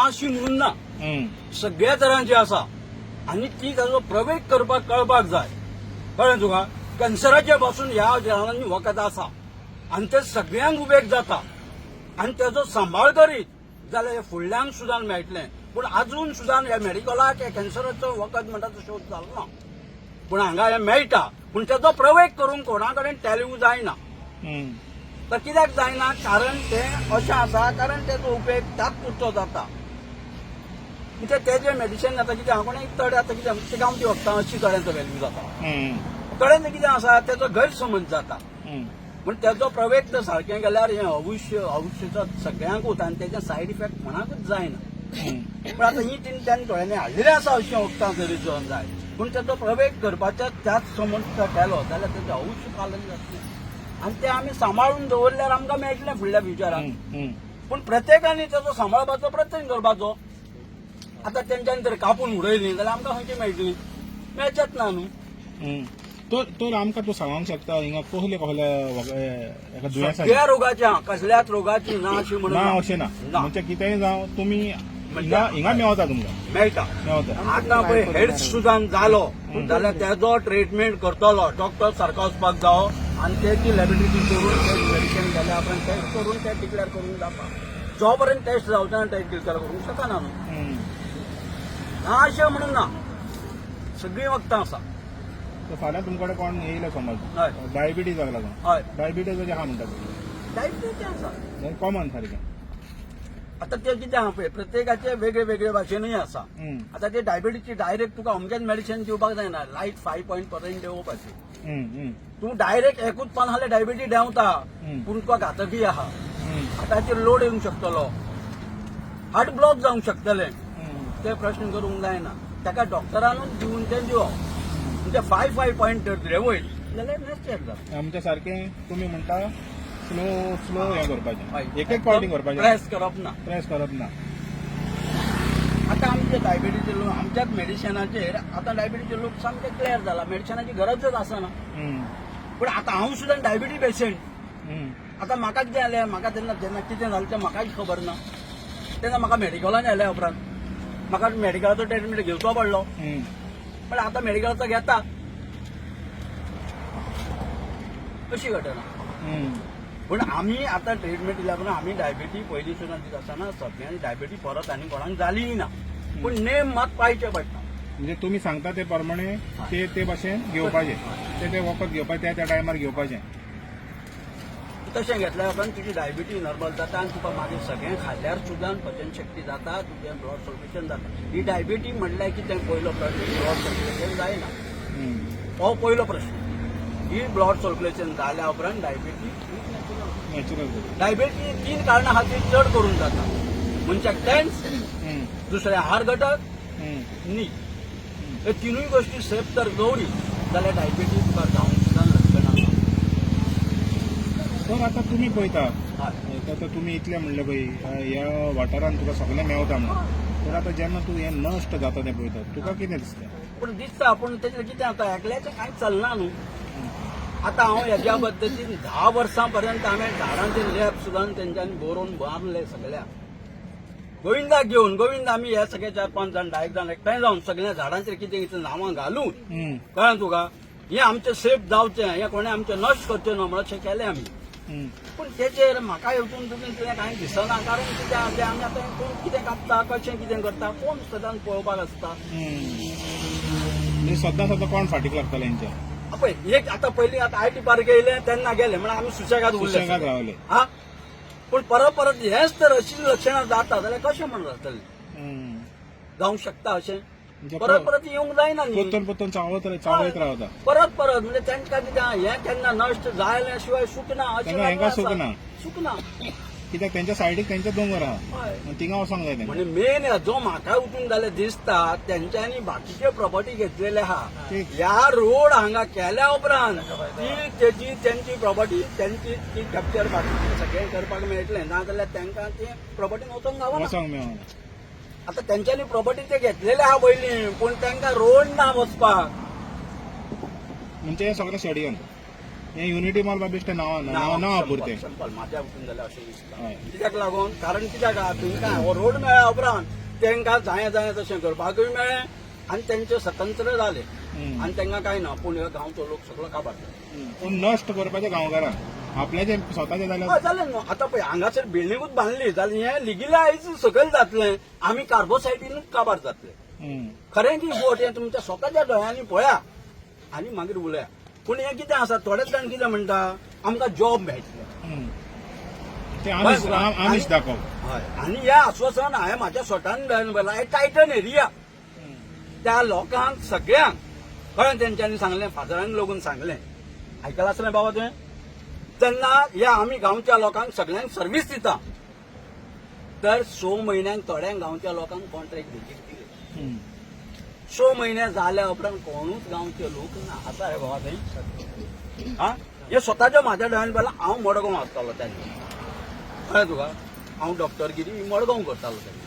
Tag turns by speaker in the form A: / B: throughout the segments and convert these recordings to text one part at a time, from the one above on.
A: अशी म्हणून ना सगळ्या तरांची आसा आणि ती ताजो प्रवेश करपाक कळपाक जाय. कळ्ळें तुका? कॅन्सराचे पासून ह्या जनावरांनी वखद आसा आणि ते सगळ्यांक उपेग जाता आणि त्याचो सांबाळ करीत जाल्यार हे फुडल्यांक सुद्दां मेळटलें. पूण अजून सुद्दां ह्या मेडिकलाक हे कॅन्सराचो वखद म्हणटा तो शोध जालो ना. पूण हांगा हे मेळटा पूण त्याचो प्रवेश करूंक कोणा कडेन टॅल्यू जायना. तर कित्याक जायना? कारण ते अशें आसा कारण तेचो उपेग त्याच पुरतो जाता. म्हणजे तेजें मेडिसीन जाता कितें हांव कोणा एक तडे आतां कितें ते गांवठी वखदां अशी तड्यांचो व्हॅल्यू जाता. कडेन कितें आसा तेचो गैरसमज जाता. पूण तेचो प्रवेश जर सारकें गेल्यार हें अवश्य सगळ्यांक वता आनी तेजे सायड इफेक्ट कोणाकूच जायना. पूण आतां ही त्यांनी थोड्यांनी हाडलेलें आसा अशें वखदां तरेचो जाय पूण तेचो प्रवेश करपाचो त्याच समज केलो जाल्यार तेचें अवश्य पालन जातलें आनी तें आमी सांबाळून दवरल्यार आमकां मेळटलें फुडल्या फ्युचराक. पूण प्रत्येकानी तेचो सांबाळपाचो प्रयत्न करपाचो. आतां तेंच्यांनी तर कापून उडयलीं जाल्यार आमकां खंयची मेळटलीं? मेळचेच ना न्हू.
B: तर आमकां तूं सांगूंक शकता हिंगा कसल्या दुयेंसां
A: सगळ्या रोगाच्या कसल्याच रोगाची ना अशी
B: ना
A: म्हणून
B: अशें ना म्हणजे कितेंय जावं तुमी हिंगा मेवता तुमकां
A: मेळटा.
B: मेवता.
A: आतां पळय हेल्थ सुद्दां जालो जाल्यार तेजो ट्रिटमेंट करतलो डॉक्टर सारको वचपाक जावो आनी तेची लॅबोरेटरी करून ते मेडिसीन जाल्यार आपण टेस्ट करून ते डिक्लेअर करूंक जाता. जो पर्यंत टेस्ट जावचे ना टेस्ट डिक्लेअर करूंक शकना न्हू. ना अशें म्हणून ना सगळीं वखदां आसा.
B: फाल्यां तुमचे कडेन कोण येयलो समज
A: हय
B: डायबिटीजाक लागून
A: हय
B: डायबिटीजाचें आहा म्हणटा
A: डायबिटीज आसा
B: कॉमन सारकें.
A: आता ते कितें आहा पळय प्रत्येकाचे वेगळे वेगळे भाशेनूय आसा. आता ते डायबिटीजची डायरेक्ट तुका अमकेच मेडिसीन दिवपाक जायना. लायट 5 पॉयंट पर्यंत देवपाची. तूं डायरेक्ट एकूच पान जाल्यार डायबिटीज देंवता पूण तुका घातकीय आहा. हाताचेर लोड येवंक शकतलो हार्ट ब्लॉक जावंक शकतले. ते प्रश्न करूंक जायना. ताका डॉक्टरानूच दिवन तें दिवप म्हणजे 5 पॉयंट जर देंवयत जाल्यार नॅचरल जाता.
B: आमच्या सारकें तुमी म्हणटा स्लो हें करपाचें एक पावटी करपाचें
A: प्रेस करप ना.
B: प्रेस करप ना.
A: आता आमचे डायबिटीजचे लोक आमच्याच मेडिसिनाचेर आता डायबिटीजचे लोक सामके क्लियर जाला मेडिसिनाची गरजच आसना. पूण आता हांव सुद्दां डायबिटीज पेशंट. आता म्हाका कितें जालें म्हाका जेन्ना कितें जालें तें म्हाकाच खबर ना. तेन्ना म्हाका मेडिकलान येल्या उपरांत म्हाका मेडिकलाचो ट्रिटमेंट घेवचो पडलो. पण आता मेडिकलाचो घेता अशी घटना. पूण आमी आतां ट्रिटमेंट दिल्या उपरांत आमी डायबिटीज पयलीं सुद्दां दीत आसतना सगळ्यांनी डायबिटीज परत आनी कोणाक जाली ना. पूण नेम मात पाळचे पडटा.
B: म्हणजे तुमी सांगता ते प्रमाणे ते भाशेन घेवपाचें ते वखद घेवपाचें त्या टायमार घेवपाचें.
A: तशें घेतल्या उपरांत तुजी डायबिटीज नॉर्मल जाता आनी तुका मागीर सगळें खाल्ल्यार सुद्दां पचन शक्ती जाता तुजें ब्लड सर्क्युलेशन जाता. ही डायबिटीज म्हणल्यार कितें पयलो प्रश्न ब्लड सर्क्युलेशन जायना हो पयलो प्रश्न. ही ब्लड सर्क्युलेशन जाल्या उपरांत डायबिटीज
B: नॅचरल
A: डायबिटीज 3 कारणां खातीर चड करून जाता. मनशाक टेन्स दुसरें आहार घटक न्ही हे तिनूय गोश्टी सेफ जर दवरी जाल्यार डायबिटीज तुका जावंक सुद्दां लक्षणां ना.
B: तर आतां तुमी पळयता आतां तुमी इतलें म्हणलें पळय ह्या वाठारांत तुका सगळें मेवता म्हणून तर आतां जेन्ना तूं हें नश्ट जाता तें पळयता तुका कितें दिसता?
A: पूण दिसता पूण तेजें कितें जाता एकल्याचें कांयच चलना न्हू. आता हांव हेज्या पद्दतीन 10 वर्सां पर्यंत हांवें झाडांचे लेप सुद्दां तेंच्यांनी बरोवन मारले सगळ्या गोविंदाक घेवन. गोविंद आमी हे सगळे 4-5 जाण 10 जाण एकठांय जावन सगळ्या झाडांचेर कितें कितें नांवां घालून कळ्ळें तुका हें आमचें सेफ जावचें हें कोणें आमचें नश्ट करचें न्हू म्हणून अशें केलें आमी. पूण तेचेर म्हाका हेतून तुजें कांय दिसना कारण कितें आमी आतां कोण कितें कापता कशें कितें करता कोण सदांच पळोवपाक आसता.
B: सद्दां कोण फाटीक लागतले हेंच्या
A: पळय एक आतां पयलीं आतां IT पार्क येयलें तेन्ना गेले म्हण आमी सुशेगाद
B: रावले.
A: हा पूण परत हेच तर अशी लक्षणां जाता जाल्यार कशें म्हणून जातलें जावंक शकता अशें परत येवंक जायना न्ही.
B: परतून चावत रावता
A: परत म्हणजे तेंकां कितें हें केन्ना नश्ट जाल्या शिवाय सुकना
B: हेंका
A: सुकना
B: कित्याक तेंच्या सायडीक तेंचे दोंगर आहा थिंगा वचोंक जाय.
A: म्हणजे मेन जो म्हाका उठून जाल्यार दिसता तेंच्यांनी बाकीच्यो प्रॉपर्टी घेतलेले आहा ह्या रोड हांगा केल्या उपरांत ती तेंची प्रॉपर्टी तेंची ती कॅप्चर सगळें करपाक मेळटलें ना जाल्यार तेंकां ती प्रॉपर्टी वचोंक गावना. आता तेंच्यांनी प्रॉपर्टी ते घेतलेले आहा पयलीं पूण तेंकां रोड ना वचपाक.
B: म्हणजे हें सगळें षडयंत्र हे युनिटी मॉल बेश्टे नांव पुरते
A: सिंपल माझ्या वतीन जाल्यार अशें दिसता
B: हय.
A: कित्याक लागून कारण कित्याक तुमकां हो रोड मेळ्ळ्या उपरांत तांकां जाय जाय तशें करपाकूय मेळ्ळें आनी तेंचे स्वतंत्र जाले आनी तांकां कांय ना पूण ह्यो गांवचो लोक सगळो काबारता
B: पूण नश्ट करपाचे गांवकारांक आपल्याचे स्वताचे जाल्यार
A: हय जालें न्हू आतां पळय हांगासर बिल्डिंगूच बांदली जाल्यार हें लिगलायज सकयल जातलें आमी कार्बोसायडीनूच काबार जातले खरें की गोट हें तुमच्या स्वताच्या दोळ्यांनी पळया आनी मागीर उलया पूण हें कितें आसा थोडेच जाण कितें म्हणटा आमकां जॉब मेळटले
B: ते आमीश दाखोव
A: हय आनी हें आश्वासन हांवें म्हाज्या स्वतान मेळयलें हें टायटन एरिया त्या लोकांक सगळ्यांक कळ्ळें तेंच्यांनी सांगलें फादरांनी लोगून सांगलें आयकलां आसलें बाबा तुवें तेन्ना ह्या आमी गांवच्या लोकांक सगळ्यांक सर्वीस दिता तर 6 म्हयन्यांक थोड्या गांवच्या लोकांक कॉन्ट्रॅक्ट दिले 6 म्हयने जाल्या उपरांत कोणूच गांवचे लोक ना आसा रे बाबा थंय हा हे स्वताच्या म्हाज्या दोळ्यान पयला हांव मडगांव आसतालो तेन्ना कळ्ळें तुका हांव डॉक्टरगिरी मडगांव करतालो तेन्ना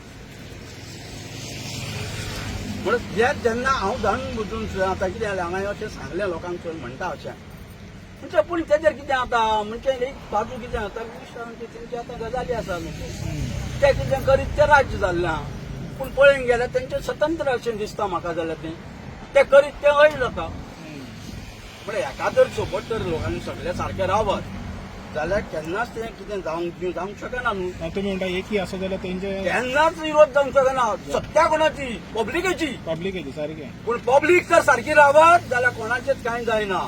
A: म्हणून हे जेन्ना हांव जाणून बुजून आतां कितें जालें हांवें अशें सांगलें लोकांक म्हणटा अशें म्हणजे पूण तेजेर कितें जाता म्हणजे एक बाजू कितें जाता तेंचे आतां गजाली आसा ते कितें करीत तें राज्य जाल्लें पूण पळोवंक गेल्यार तेंचें स्वतंत्र अशें दिसता म्हाका जाल्यार तें करीत तें अय जाता पण एका जर सपोर्ट तर लोकांनी सगळे सारखे रावत जाल्यार केन्नाच तें कितें जावंक शकना न्हू
B: तुमी म्हणटा एकी आसा जाल्यार तेंचे
A: केन्नाच विरोध जावंक शकना सत्या कोणाची पब्लिकेची
B: पब्लिकेची सारकें
A: पूण पब्लीक जर सारखी रावत जाल्यार कोणाचेच कांय जायना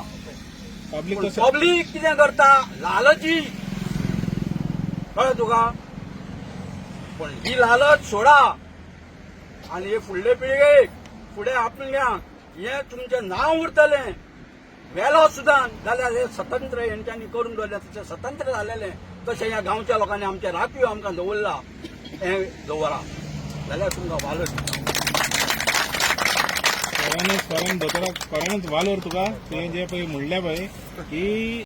B: पब्लीक
A: पूण
B: तशें
A: पब्लीक कितें करता लालची कळ्ळें तुका पण ही लालच सोडा आनी हे फुडले पिळगेक फुडें आपल्याक हें तुमचें नांव उरतलें वेलो सुद्दां जाल्यार हे स्वतंत्र हेंच्यांनी करून दवरलें तशें स्वतंत्र जालेलें तशें ह्या गांवच्या लोकांनी आमचे राखीव आमकां दवरला हें दवरा जाल्यार तुमकां वालोर
B: खऱ्यानूच दोतोराक खऱ्यानूच वालोर तुका तुवें जें पळय म्हणलें पळय की